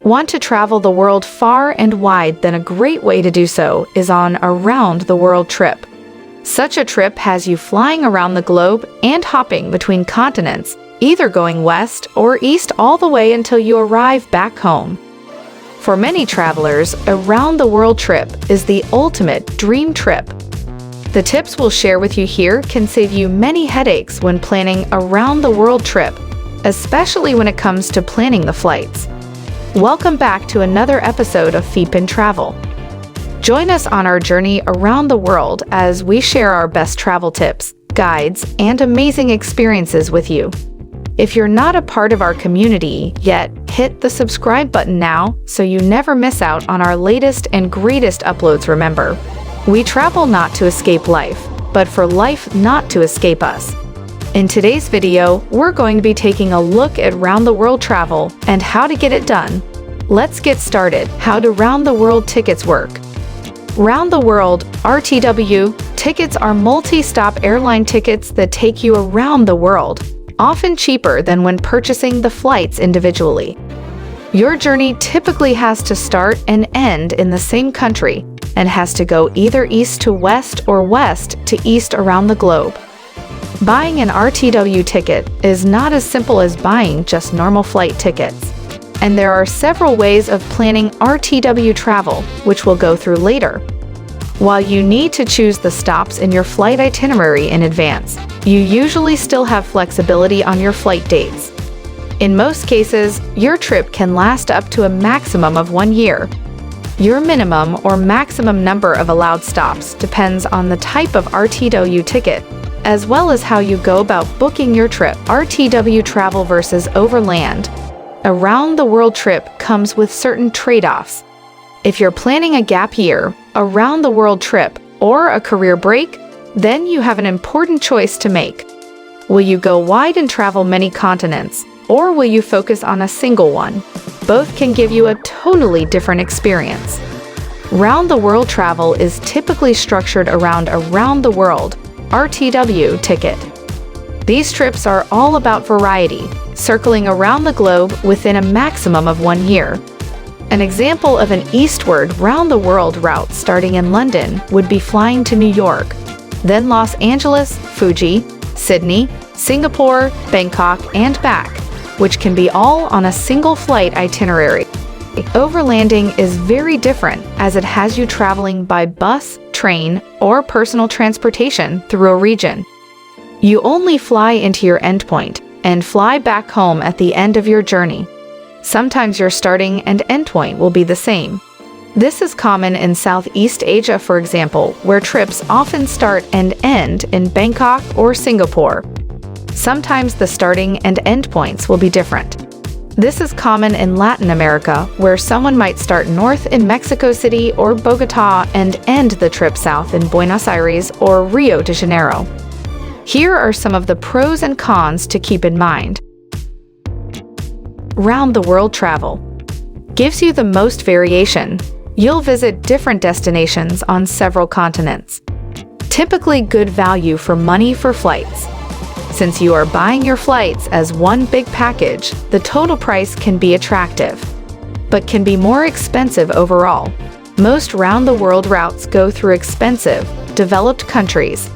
Want to travel the world far and wide? Then a great way to do so is on a round-the-world trip. Such a trip has you flying around the globe and hopping between continents, either going west or east all the way until you arrive back home. For many travelers, a round-the-world trip is the ultimate dream trip. The tips we'll share with you here can save you many headaches when planning a round-the-world trip, especially when it comes to planning the flights. Welcome back to another episode of Feetpin Travel. Join us on our journey around the world as we share our best travel tips, guides, and amazing experiences with you. If you're not a part of our community yet, hit the subscribe button now so you never miss out on our latest and greatest uploads. Remember, we travel not to escape life, but for life not to escape us. In today's video, we're going to be taking a look at round-the-world travel and how to get it done. Let's get started. How do round-the-world tickets work? Round-the-world (RTW) tickets are multi-stop airline tickets that take you around the world, often cheaper than when purchasing the flights individually. Your journey typically has to start and end in the same country and has to go either east to west or west to east around the globe. Buying an RTW ticket is not as simple as buying just normal flight tickets, and there are several ways of planning RTW travel, which we'll go through later. While you need to choose the stops in your flight itinerary in advance, you usually still have flexibility on your flight dates. In most cases, your trip can last up to a maximum of 1 year. Your minimum or maximum number of allowed stops depends on the type of RTW ticket, as well as how you go about booking your trip. RTW travel versus overland. A round-the-world trip comes with certain trade-offs. If you're planning a gap year, a round-the-world trip, or a career break, then you have an important choice to make. Will you go wide and travel many continents, or will you focus on a single one? Both can give you a totally different experience. Round-the-world travel is typically structured around a round-the-world (RTW) ticket. These trips are all about variety, circling around the globe within a maximum of 1 year. An example of an eastward round-the-world route starting in London would be flying to New York, then Los Angeles, Fuji, Sydney, Singapore, Bangkok, and back, which can be all on a single flight itinerary. Overlanding is very different as it has you traveling by bus, train, or personal transportation through a region. You only fly into your endpoint and fly back home at the end of your journey. Sometimes your starting and endpoint will be the same. This is common in Southeast Asia, for example, where trips often start and end in Bangkok or Singapore. Sometimes the starting and endpoints will be different. This is common in Latin America, where someone might start north in Mexico City or Bogota and end the trip south in Buenos Aires or Rio de Janeiro. Here are some of the pros and cons to keep in mind. Round-the-world travel gives you the most variation. You'll visit different destinations on several continents. Typically good value for money for flights. Since you are buying your flights as one big package, the total price can be attractive, but can be more expensive overall. Most round-the-world routes go through expensive, developed countries.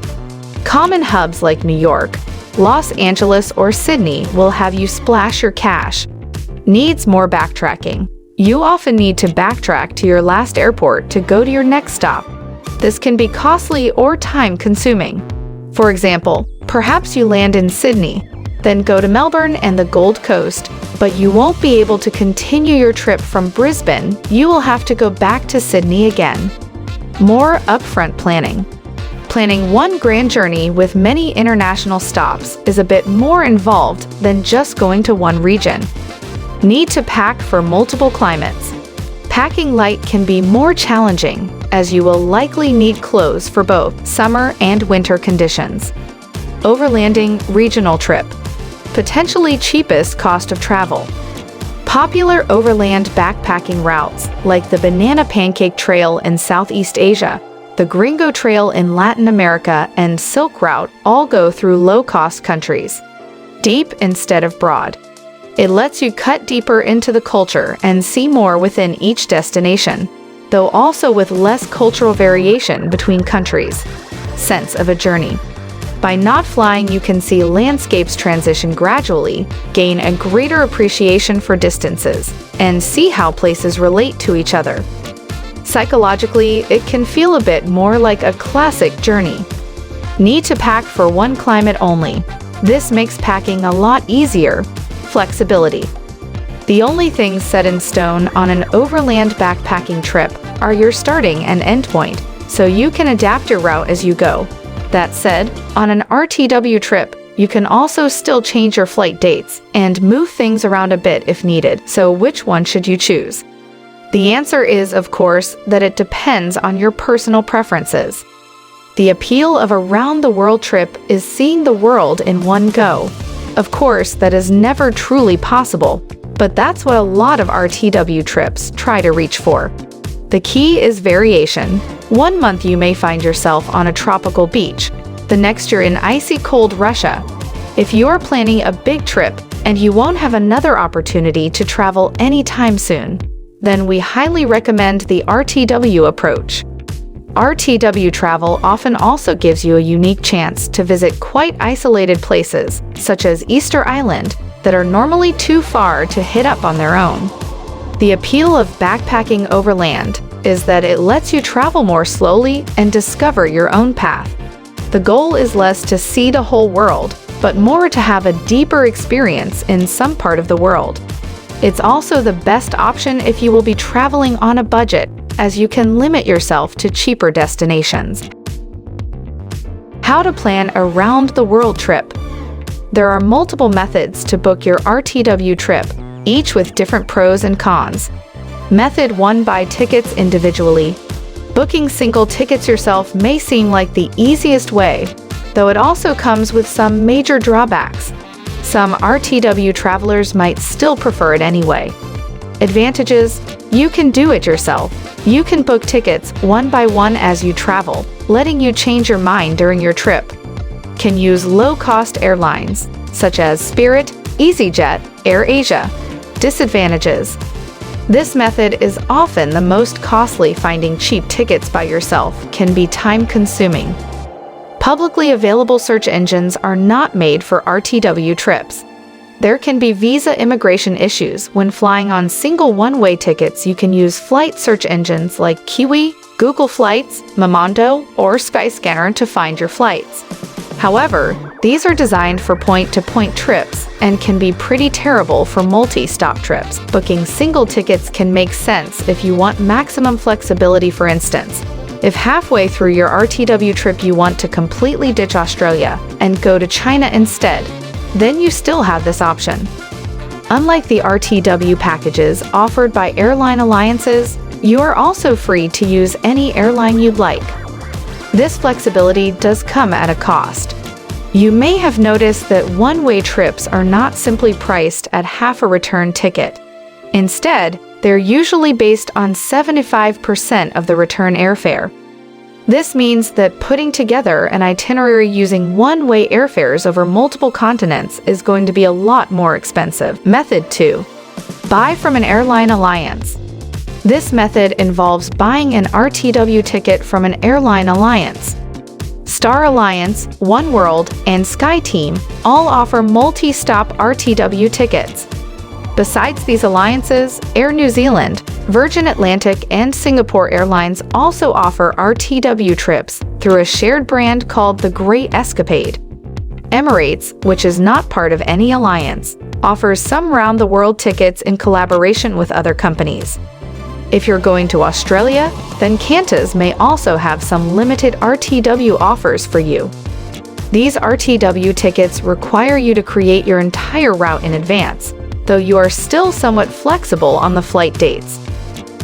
Common hubs like New York, Los Angeles, or Sydney will have you splash your cash. Needs more backtracking. You often need to backtrack to your last airport to go to your next stop. This can be costly or time-consuming. For example, perhaps you land in Sydney, then go to Melbourne and the Gold Coast, but you won't be able to continue your trip from Brisbane. You will have to go back to Sydney again. More upfront planning. Planning one grand journey with many international stops is a bit more involved than just going to one region. Need to pack for multiple climates. Packing light can be more challenging, as you will likely need clothes for both summer and winter conditions. Overlanding regional trip. Potentially cheapest cost of travel. Popular overland backpacking routes like the Banana Pancake Trail in Southeast Asia, the Gringo Trail in Latin America, and Silk Route all go through low-cost countries. Deep instead of broad. It lets you cut deeper into the culture and see more within each destination, though also with less cultural variation between countries. Sense of a journey. By not flying, you can see landscapes transition gradually, gain a greater appreciation for distances, and see how places relate to each other. Psychologically, it can feel a bit more like a classic journey. Need to pack for one climate only. This makes packing a lot easier. Flexibility. The only things set in stone on an overland backpacking trip are your starting and end point, so you can adapt your route as you go. That said, on an RTW trip, you can also still change your flight dates and move things around a bit if needed, so which one should you choose? The answer is, of course, that it depends on your personal preferences. The appeal of a round-the-world trip is seeing the world in one go. Of course, that is never truly possible, but that's what a lot of RTW trips try to reach for. The key is variation. One month you may find yourself on a tropical beach. The next you're in icy cold Russia. If you're planning a big trip and you won't have another opportunity to travel anytime soon, then we highly recommend the RTW approach. RTW travel often also gives you a unique chance to visit quite isolated places, such as Easter Island, that are normally too far to hit up on their own. The appeal of backpacking overland is that it lets you travel more slowly and discover your own path. The goal is less to see the whole world, but more to have a deeper experience in some part of the world. It's also the best option if you will be traveling on a budget, as you can limit yourself to cheaper destinations. How to plan a round-the-world trip. There are multiple methods to book your RTW trip, each with different pros and cons. Method 1: buy tickets individually. Booking single tickets yourself may seem like the easiest way, though it also comes with some major drawbacks. Some RTW travelers might still prefer it anyway. Advantages: you can do it yourself. You can book tickets one by one as you travel, letting you change your mind during your trip. Can use low-cost airlines, such as Spirit, EasyJet, AirAsia. Disadvantages: this method is often the most costly. Finding cheap tickets by yourself can be time-consuming. Publicly available search engines are not made for RTW trips. There can be visa immigration issues when flying on single one-way tickets. You can use flight search engines like Kiwi, Google Flights, Momondo, or Skyscanner to find your flights. However, these are designed for point-to-point trips and can be pretty terrible for multi-stop trips. Booking single tickets can make sense if you want maximum flexibility. For instance, if halfway through your RTW trip you want to completely ditch Australia and go to China instead, then you still have this option. Unlike the RTW packages offered by airline alliances, you are also free to use any airline you'd like. This flexibility does come at a cost. You may have noticed that one-way trips are not simply priced at half a return ticket. Instead, they're usually based on 75% of the return airfare. This means that putting together an itinerary using one-way airfares over multiple continents is going to be a lot more expensive. Method 2: buy from an airline alliance. This method involves buying an RTW ticket from an airline alliance. Star Alliance, Oneworld, and SkyTeam all offer multi-stop RTW tickets. Besides these alliances, Air New Zealand, Virgin Atlantic, and Singapore Airlines also offer RTW trips through a shared brand called the 𝐥𝐤𝐤𝐸. Emirates, which is not part of any alliance, offers some round-the-world tickets in collaboration with other companies. If you're going to Australia, then Qantas may also have some limited RTW offers for you. These RTW tickets require you to create your entire route in advance, though you are still somewhat flexible on the flight dates.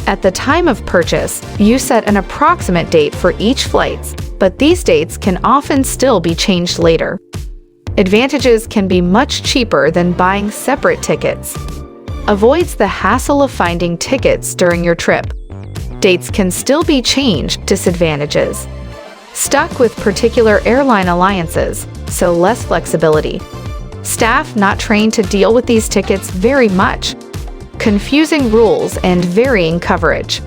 At the time of purchase, you set an approximate date for each flight, but these dates can often still be changed later. Advantages: can be much cheaper than buying separate tickets. Avoids the hassle of finding tickets during your trip. Dates can still be changed. Disadvantages: stuck with particular airline alliances, so less flexibility. Staff not trained to deal with these tickets very much. Confusing rules and varying coverage.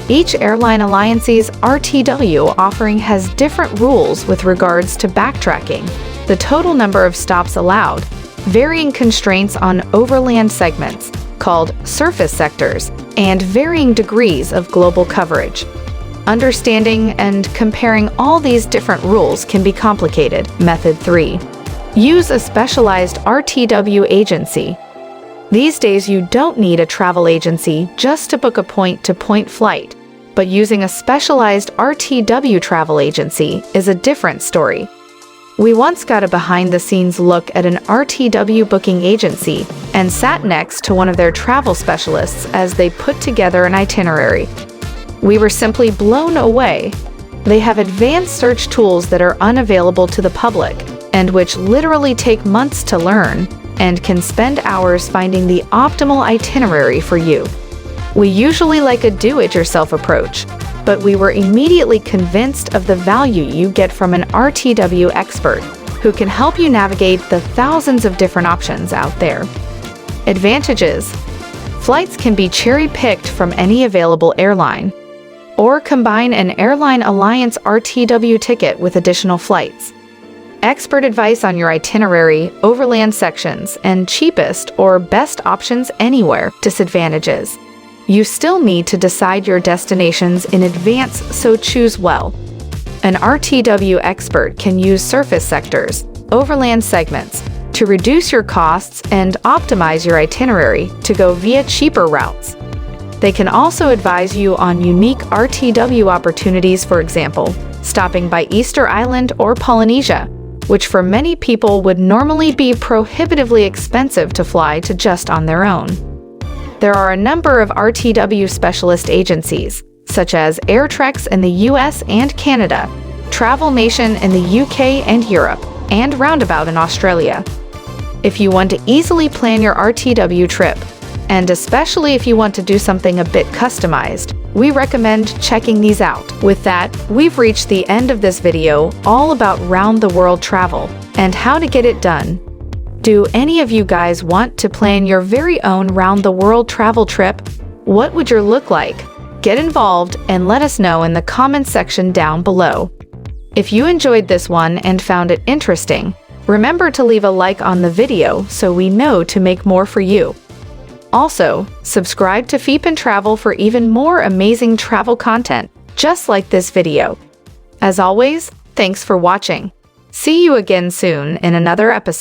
Each airline alliance's RTW offering has different rules with regards to backtracking, the total number of stops allowed, varying constraints on overland segments, called surface sectors, and varying degrees of global coverage. Understanding and comparing all these different rules can be complicated. Method 3. Use a specialized RTW agency. These days you don't need a travel agency just to book a point-to-point flight, but using a specialized RTW travel agency is a different story. We once got a behind-the-scenes look at an RTW booking agency and sat next to one of their travel specialists as they put together an itinerary. We were simply blown away. They have advanced search tools that are unavailable to the public, and which literally take months to learn, and can spend hours finding the optimal itinerary for you. We usually like a do-it-yourself approach, but we were immediately convinced of the value you get from an RTW expert who can help you navigate the thousands of different options out there. Advantages: flights can be cherry-picked from any available airline, or combine an airline alliance RTW ticket with additional flights. Expert advice on your itinerary, overland sections, and cheapest or best options anywhere. Disadvantages: you still need to decide your destinations in advance, so choose well. An RTW expert can use surface sectors, overland segments, to reduce your costs and optimize your itinerary to go via cheaper routes. They can also advise you on unique RTW opportunities, for example, stopping by Easter Island or Polynesia, which for many people would normally be prohibitively expensive to fly to just on their own. There are a number of RTW specialist agencies, such as AirTrex in the US and Canada, Travel Nation in the UK and Europe, and Roundabout in Australia. If you want to easily plan your RTW trip, and especially if you want to do something a bit customized, we recommend checking these out. With that, we've reached the end of this video all about round-the-world travel and how to get it done. Do any of you guys want to plan your very own round-the-world travel trip? What would your look like? Get involved and let us know in the comments section down below. If you enjoyed this one and found it interesting, remember to leave a like on the video so we know to make more for you. Also, subscribe to Feetpin Travel for even more amazing travel content, just like this video. As always, thanks for watching. See you again soon in another episode.